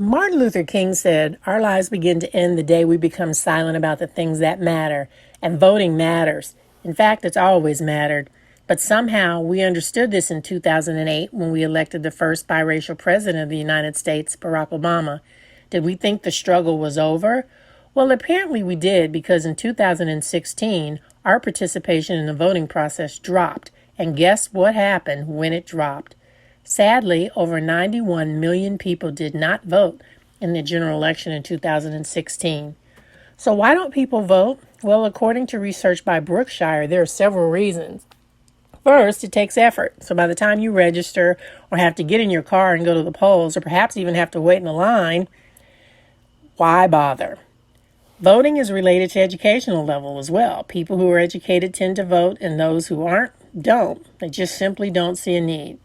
Martin Luther King said, "Our lives begin to end the day we become silent about the things that matter, and voting matters. In fact, it's always mattered." But somehow we understood this in 2008 when we elected the first biracial president of the United States, Barack Obama. Did we think the struggle was over? Well, apparently we did, because in 2016, our participation in the voting process dropped. And guess what happened when it dropped? Sadly, over 91 million people did not vote in the general election in 2016. So why don't people vote? Well, according to research by Brookshire, there are several reasons. First, it takes effort. So by the time you register or have to get in your car and go to the polls, or perhaps even have to wait in a line, why bother? Voting is related to educational level as well. People who are educated tend to vote, and those who aren't don't. They just simply don't see a need.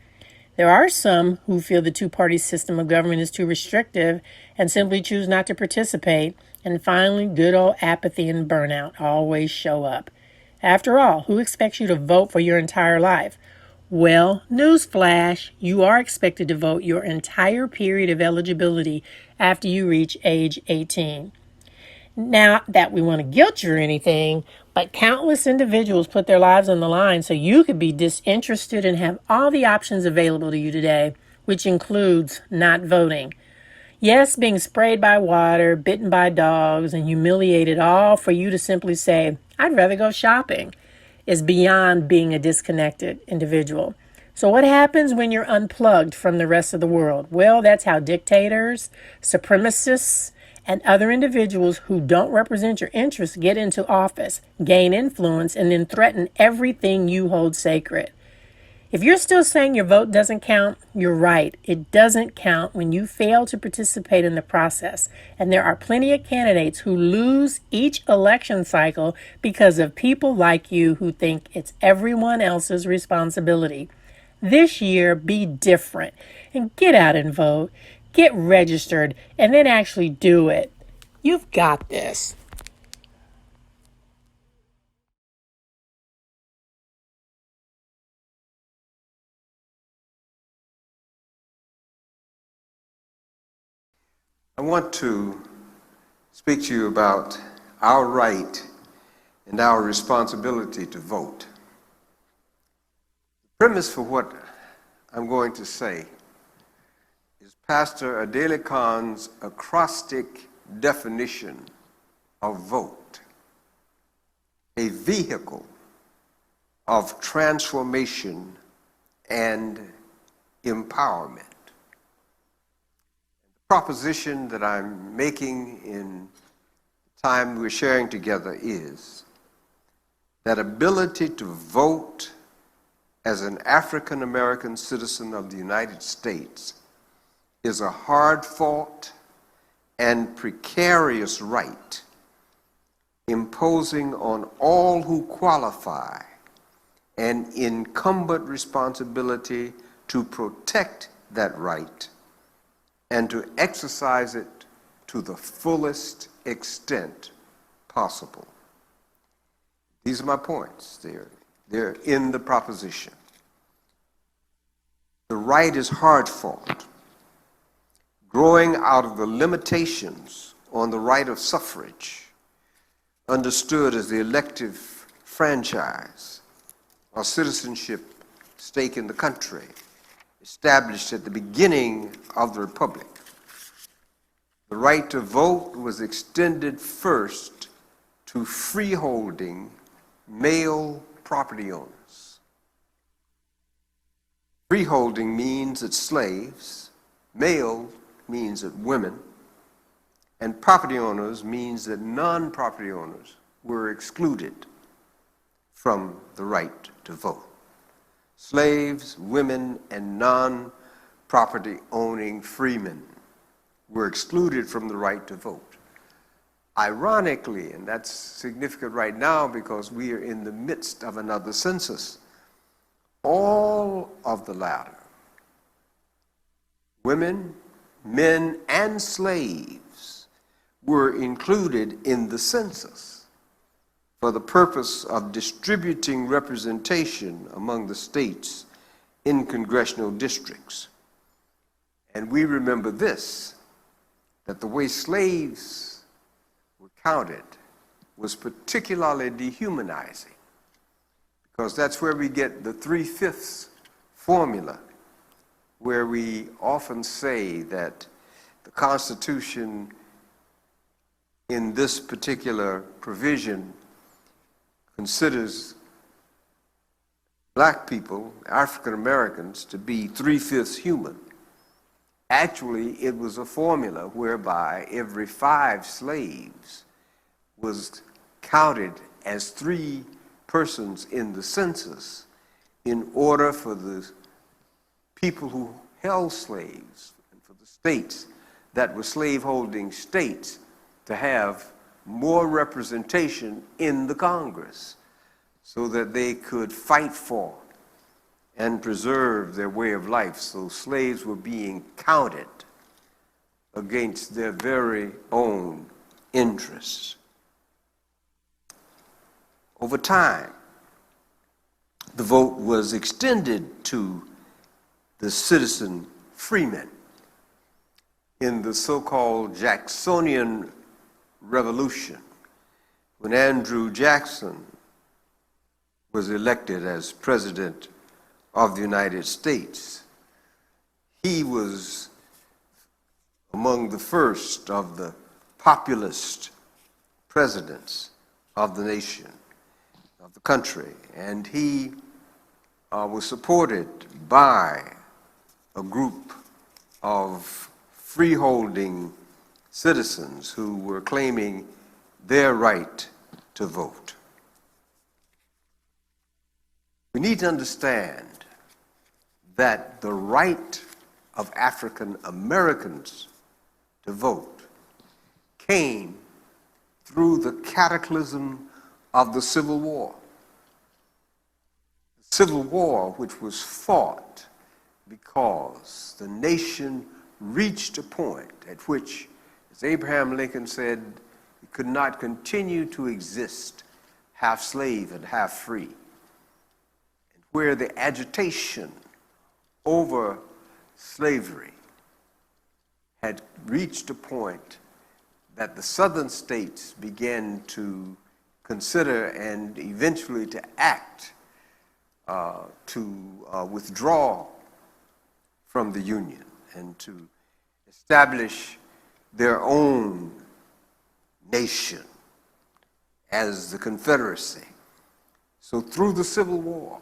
There are some who feel the two-party system of government is too restrictive and simply choose not to participate. And finally, good old apathy and burnout always show up. After all, who expects you to vote for your entire life? Well, newsflash, you are expected to vote your entire period of eligibility after you reach age 18. Not that we want to guilt you or anything, but countless individuals put their lives on the line so you could be disinterested and have all the options available to you today, which includes not voting. Yes, being sprayed by water, bitten by dogs, and humiliated, all for you to simply say, "I'd rather go shopping," is beyond being a disconnected individual. So what happens when you're unplugged from the rest of the world? Well, that's how dictators, supremacists, and other individuals who don't represent your interests get into office, gain influence, and then threaten everything you hold sacred. If you're still saying your vote doesn't count, you're right. It doesn't count when you fail to participate in the process. And there are plenty of candidates who lose each election cycle because of people like you who think it's everyone else's responsibility. This year, be different and get out and vote. Get registered and then actually do it. You've got this. I want to speak to you about our right and our responsibility to vote. The premise for what I'm going to say is Pastor Adele Khan's acrostic definition of vote, a vehicle of transformation and empowerment. The proposition that I'm making in the time we're sharing together is that ability to vote as an African American citizen of the United States is a hard-fought and precarious right imposing on all who qualify an incumbent responsibility to protect that right and to exercise it to the fullest extent possible. These are my points. They're in the proposition. The right is hard-fought, growing out of the limitations on the right of suffrage, understood as the elective franchise or citizenship stake in the country, established at the beginning of the Republic. The right to vote was extended first to freeholding male property owners. Freeholding means that slaves, male means that women, and property owners means that non-property owners were excluded from the right to vote. Slaves, women, and non-property owning freemen were excluded from the right to vote. Ironically, and that's significant right now because we are in the midst of another census, all of the latter, women, men, and slaves, were included in the census for the purpose of distributing representation among the states in congressional districts. And we remember this, that the way slaves were counted was particularly dehumanizing, because that's where we get the 3/5 formula, where we often say that the Constitution in this particular provision considers black people, African Americans, to be 3/5 human. Actually, it was a formula whereby every 5 slaves was counted as 3 persons in the census in order for the people who held slaves and for the states that were slaveholding states to have more representation in the Congress so that they could fight for and preserve their way of life. So slaves were being counted against their very own interests. Over time, the vote was extended to the citizen freemen in the so-called Jacksonian Revolution, when Andrew Jackson was elected as President of the United States. He was among the first of the populist presidents of the nation, of the country, and he was supported by a group of freeholding citizens who were claiming their right to vote. We need to understand that the right of African Americans to vote came through the cataclysm of the Civil War. The Civil War, which was fought because the nation reached a point at which, as Abraham Lincoln said, it could not continue to exist half slave and half free, and where the agitation over slavery had reached a point that the southern states began to consider and eventually to act to withdraw from the Union and to establish their own nation as the Confederacy. So through the Civil War,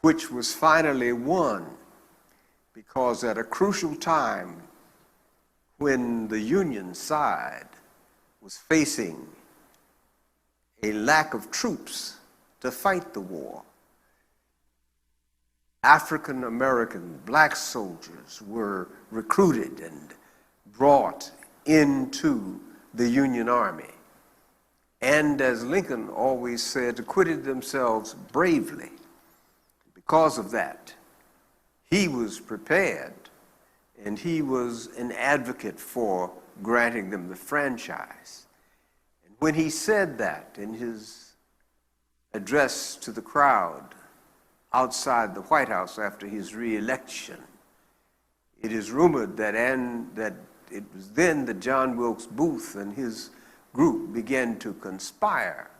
which was finally won, because at a crucial time when the Union side was facing a lack of troops to fight the war, African American black soldiers were recruited and brought into the Union Army, and as Lincoln always said, acquitted themselves bravely. Because of that, he was prepared and he was an advocate for granting them the franchise. And when he said that in his address to the crowd outside the White House after his re-election, it is rumored that it was then that John Wilkes Booth and his group began to conspire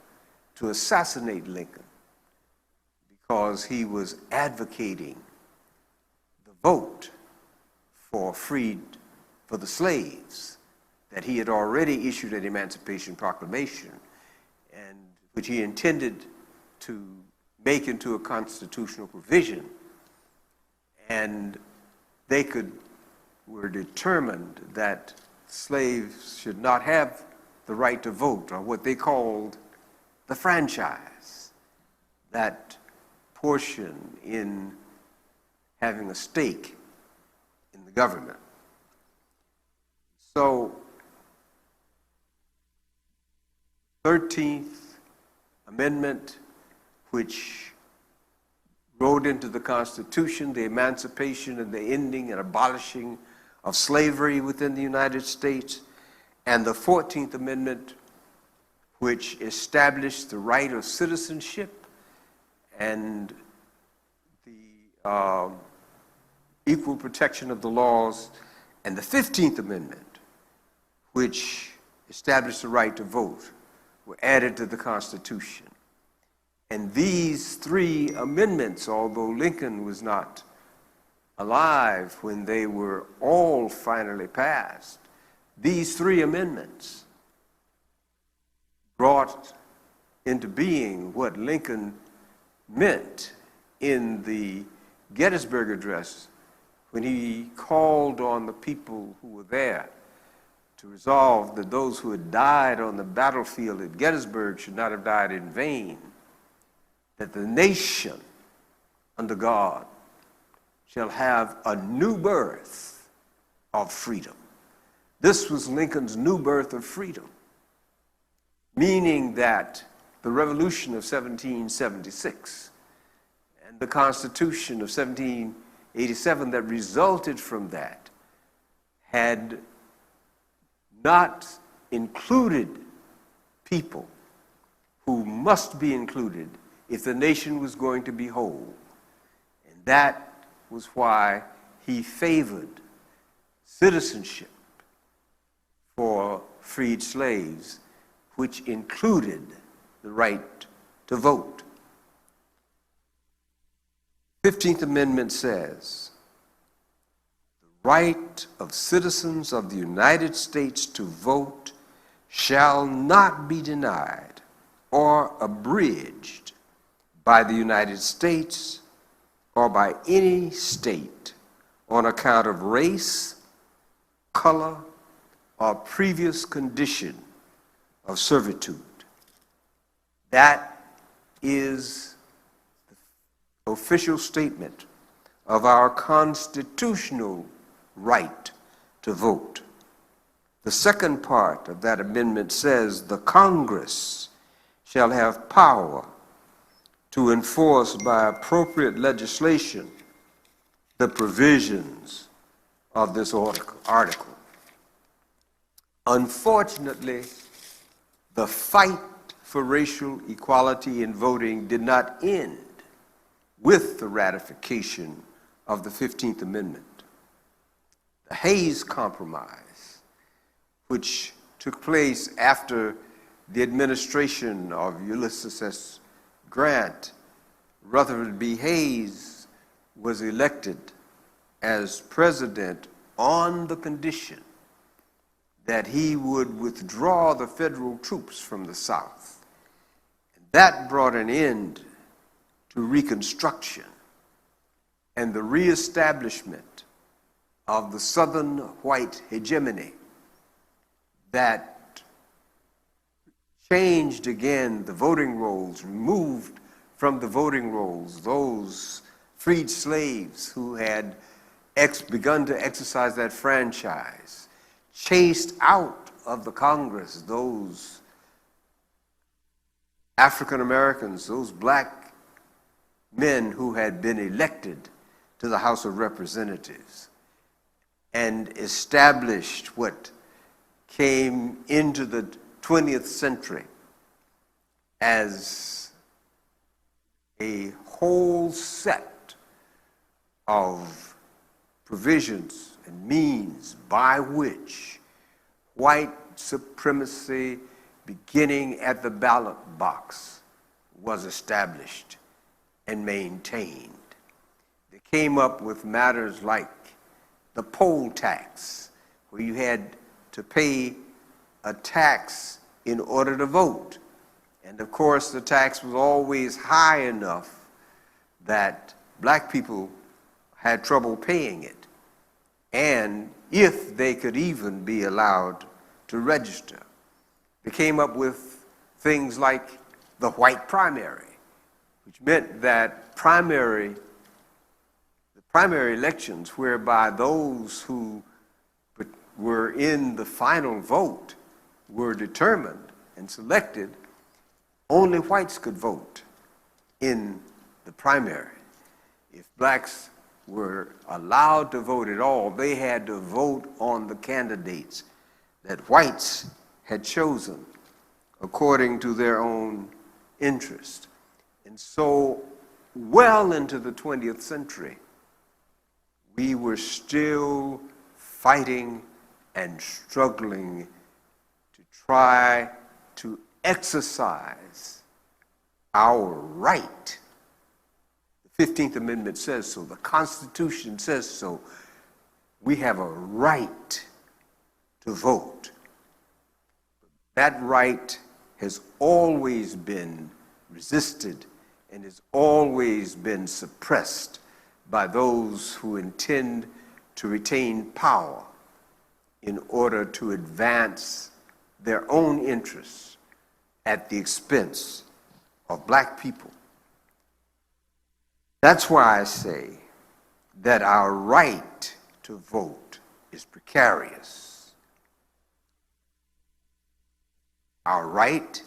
to assassinate Lincoln because he was advocating the vote for the slaves that he had already issued an Emancipation Proclamation, and which he intended to make into a constitutional provision, and they were determined that slaves should not have the right to vote, or what they called the franchise, that portion in having a stake in the government. So, 13th Amendment, which wrote into the Constitution the emancipation and the ending and abolishing of slavery within the United States, and the 14th Amendment, which established the right of citizenship and the equal protection of the laws, and the 15th Amendment, which established the right to vote, were added to the Constitution. And these three amendments, although Lincoln was not alive when they were all finally passed, these three amendments brought into being what Lincoln meant in the Gettysburg Address when he called on the people who were there to resolve that those who had died on the battlefield at Gettysburg should not have died in vain, that the nation under God shall have a new birth of freedom. This was Lincoln's new birth of freedom, meaning that the Revolution of 1776 and the Constitution of 1787 that resulted from that had not included people who must be included if the nation was going to be whole. And that was why he favored citizenship for freed slaves, which included the right to vote. 15th Amendment says, the right of citizens of the United States to vote shall not be denied or abridged by the United States or by any state on account of race, color, or previous condition of servitude. That is the official statement of our constitutional right to vote. The second part of that amendment says the Congress shall have power to enforce by appropriate legislation the provisions of this article. Unfortunately, the fight for racial equality in voting did not end with the ratification of the 15th Amendment. The Hayes Compromise, which took place after the administration of Ulysses S. Grant, Rutherford B. Hayes was elected as president on the condition that he would withdraw the federal troops from the South. And that brought an end to Reconstruction and the reestablishment of the Southern white hegemony that changed again the voting rolls, removed from the voting rolls those freed slaves who had begun to exercise that franchise, chased out of the Congress those African Americans, those black men who had been elected to the House of Representatives, and established what came into the 20th century as a whole set of provisions and means by which white supremacy, beginning at the ballot box, was established and maintained. They came up with matters like the poll tax, where you had to pay a tax in order to vote. And of course, the tax was always high enough that black people had trouble paying it, and if they could even be allowed to register. They came up with things like the white primary, which meant that the primary elections, whereby those who were in the final vote were determined and selected, only whites could vote in the primary. If blacks were allowed to vote at all, they had to vote on the candidates that whites had chosen according to their own interest. And so, well into the 20th century, we were still fighting and struggling try to exercise our right. The 15th Amendment says so. The Constitution says so. We have a right to vote. That right has always been resisted and has always been suppressed by those who intend to retain power in order to advance their own interests at the expense of black people. That's why I say that our right to vote is precarious. Our right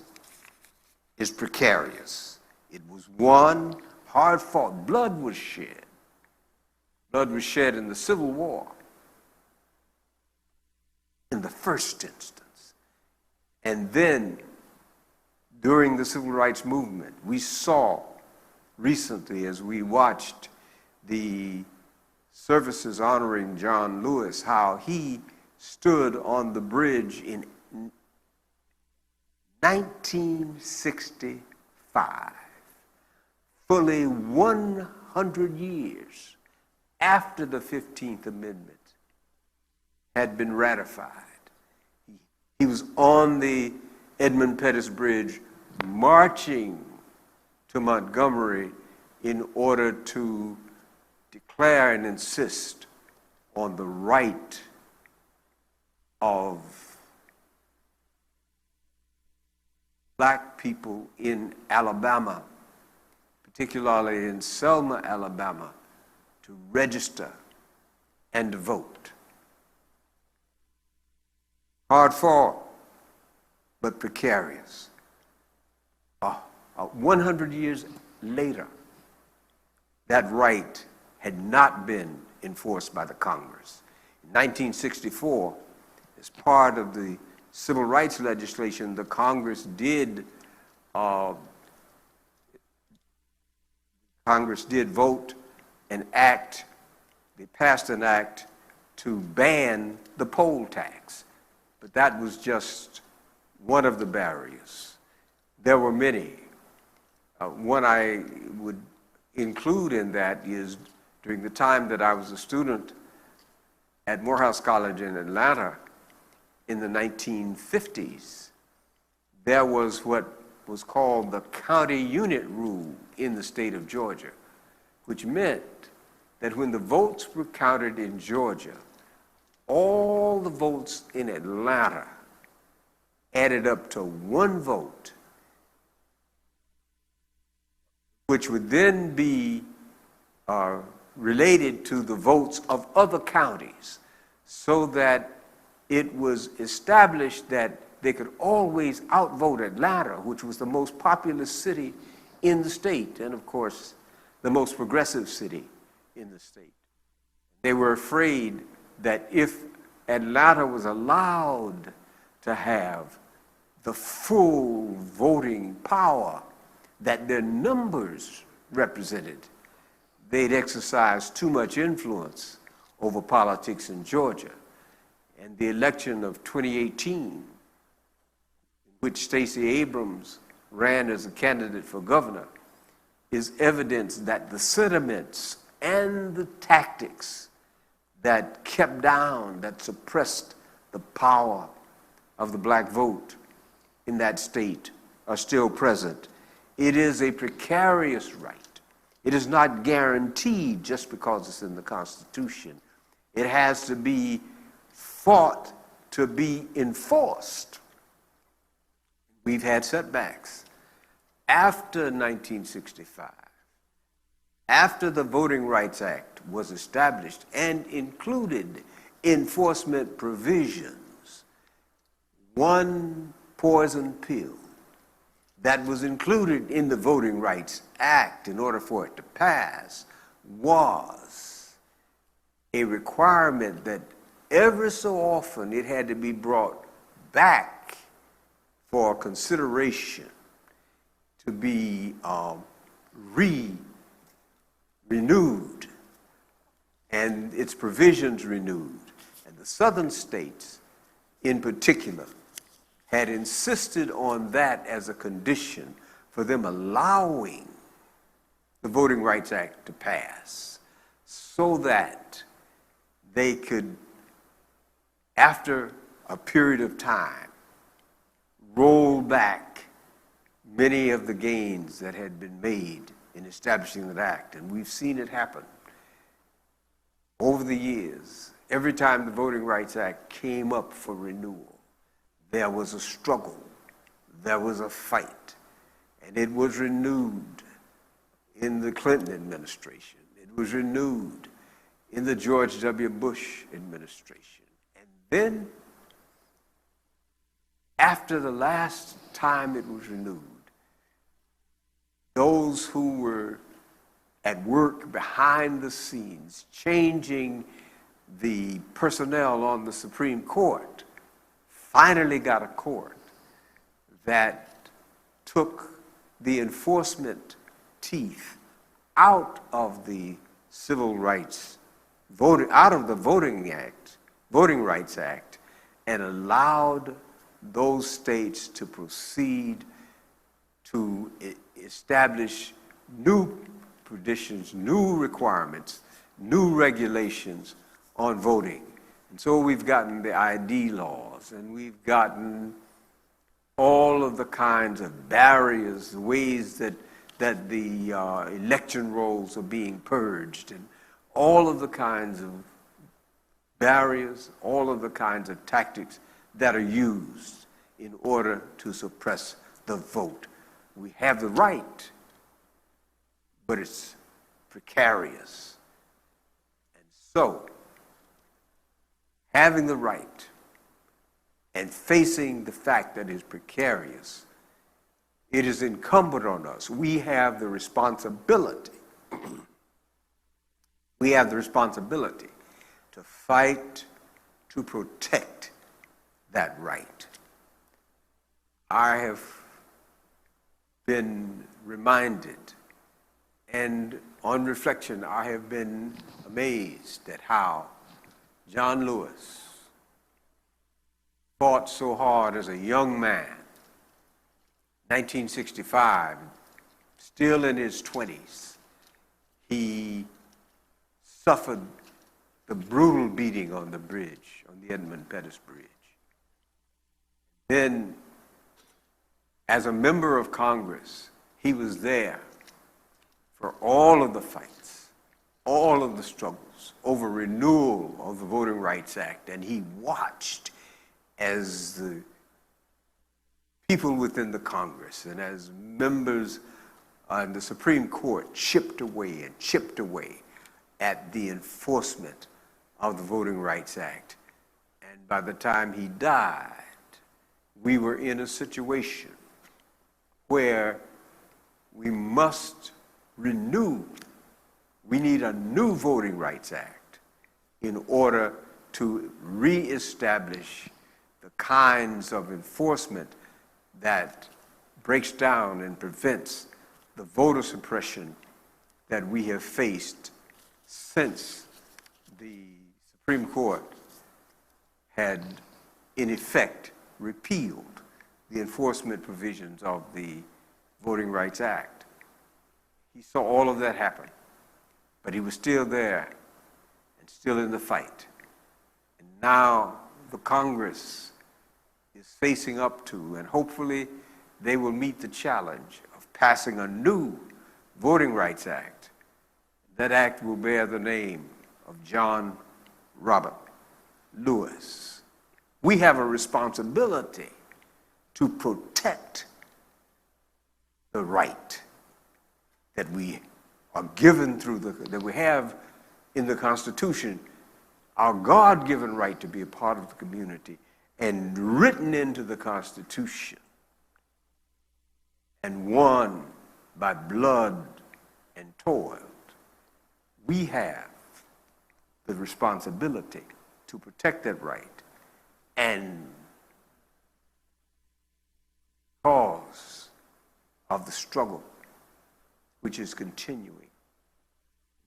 is precarious. It was won, hard fought, blood was shed. Blood was shed in the Civil War in the first instance. And then during the Civil Rights Movement, we saw recently as we watched the services honoring John Lewis, how he stood on the bridge in 1965, fully 100 years after the 15th Amendment had been ratified. He was on the Edmund Pettus Bridge marching to Montgomery in order to declare and insist on the right of black people in Alabama, particularly in Selma, Alabama, to register and to vote. Hard fought, but precarious. 100 years later, that right had not been enforced by the Congress. In 1964, as part of the civil rights legislation, the Congress did vote an act, they passed an act to ban the poll tax. But that was just one of the barriers. There were many. One I would include in that is during the time that I was a student at Morehouse College in Atlanta in the 1950s, there was what was called the county unit rule in the state of Georgia, which meant that when the votes were counted in Georgia, all the votes in Atlanta added up to one vote, which would then be related to the votes of other counties, so that it was established that they could always outvote Atlanta, which was the most populous city in the state, and of course, the most progressive city in the state. They were afraid that if Atlanta was allowed to have the full voting power that their numbers represented, they'd exercise too much influence over politics in Georgia. And the election of 2018, in which Stacey Abrams ran as a candidate for governor, is evidence that the sentiments and the tactics that kept down, that suppressed the power of the black vote in that state are still present. It is a precarious right. It is not guaranteed just because it's in the Constitution. It has to be fought to be enforced. We've had setbacks. After 1965, after the Voting Rights Act was established and included enforcement provisions, one poison pill that was included in the Voting Rights Act in order for it to pass was a requirement that every so often it had to be brought back for consideration to be renewed and its provisions renewed. And the southern states in particular had insisted on that as a condition for them allowing the Voting Rights Act to pass, so that they could, after a period of time, roll back many of the gains that had been made in establishing that act. And we've seen it happen over the years. Every time the Voting Rights Act came up for renewal, there was a struggle, there was a fight, and it was renewed in the Clinton administration. It was renewed in the George W. Bush administration. And then, after the last time it was renewed, those who were at work behind the scenes, changing the personnel on the Supreme Court, finally got a court that took the enforcement teeth out of the civil rights, out of the Voting Rights Act, and allowed those states to proceed to establish new traditions, new requirements, new regulations on voting. And so we've gotten the ID laws, and we've gotten all of the kinds of barriers, the ways that the election rolls are being purged, and all of the kinds of barriers, all of the kinds of tactics that are used in order to suppress the vote. We have the right, but it's precarious. And so, having the right and facing the fact that it's precarious, it is incumbent on us. We have the responsibility. We have the responsibility to fight to protect that right. I have been reminded, and on reflection, I have been amazed at how John Lewis fought so hard as a young man, 1965, still in his 20s. He suffered the brutal beating on the bridge, on the Edmund Pettus Bridge. Then, as a member of Congress, he was there for all of the fights, all of the struggles over renewal of the Voting Rights Act, and he watched as the people within the Congress and as members in the Supreme Court chipped away at the enforcement of the Voting Rights Act. And by the time he died, we were in a situation where we must renew. We need a new Voting Rights Act in order to reestablish the kinds of enforcement that breaks down and prevents the voter suppression that we have faced since the Supreme Court had, in effect, repealed the enforcement provisions of the Voting Rights Act. He saw all of that happen, but he was still there and still in the fight. And now the Congress is facing up to, and hopefully they will meet the challenge of passing a new Voting Rights Act. That act will bear the name of John Robert Lewis. We have a responsibility to protect the right that we are given that we have in the Constitution, our God-given right to be a part of the community, and written into the Constitution and won by blood and toil. We have the responsibility to protect that right and cause of the struggle which is continuing.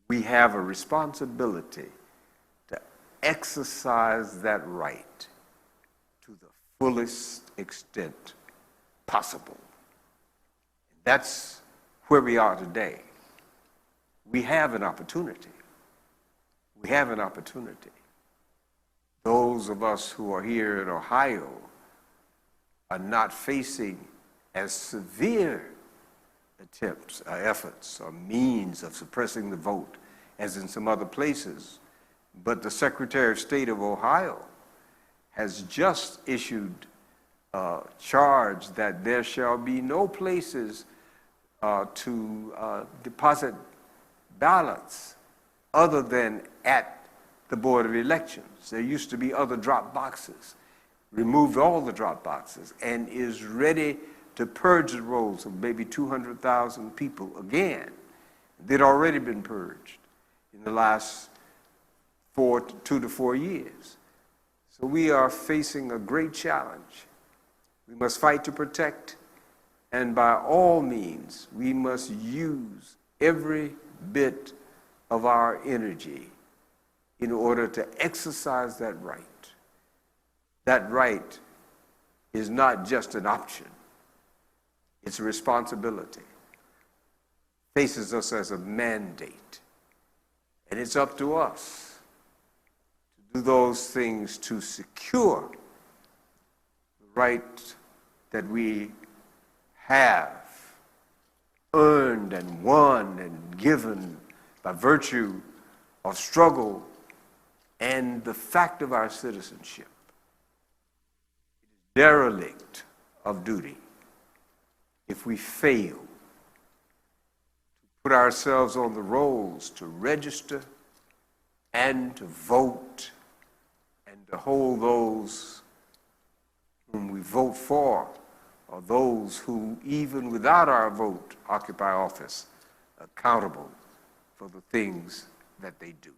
We have a responsibility to exercise that right to the fullest extent possible. That's where we are today. We have an opportunity. We have an opportunity. Those of us who are here in Ohio are not facing as severe attempts or efforts or means of suppressing the vote as in some other places. But the Secretary of State of Ohio has just issued a charge that there shall be no places to deposit ballots other than at the Board of Elections. There used to be other drop boxes. Removed all the drop boxes and is ready to purge the rolls of maybe 200,000 people again. They'd already been purged in the last 2 to 4 years. So we are facing a great challenge. We must fight to protect, and by all means, we must use every bit of our energy in order to exercise that right. That right is not just an option, it's a responsibility. Faces us as a mandate. And it's up to us to do those things to secure the right that we have earned and won and given by virtue of struggle and the fact of our citizenship. It is derelict of duty if we fail to put ourselves on the rolls to register and to vote and to hold those whom we vote for or those who, even without our vote, occupy office accountable for the things that they do.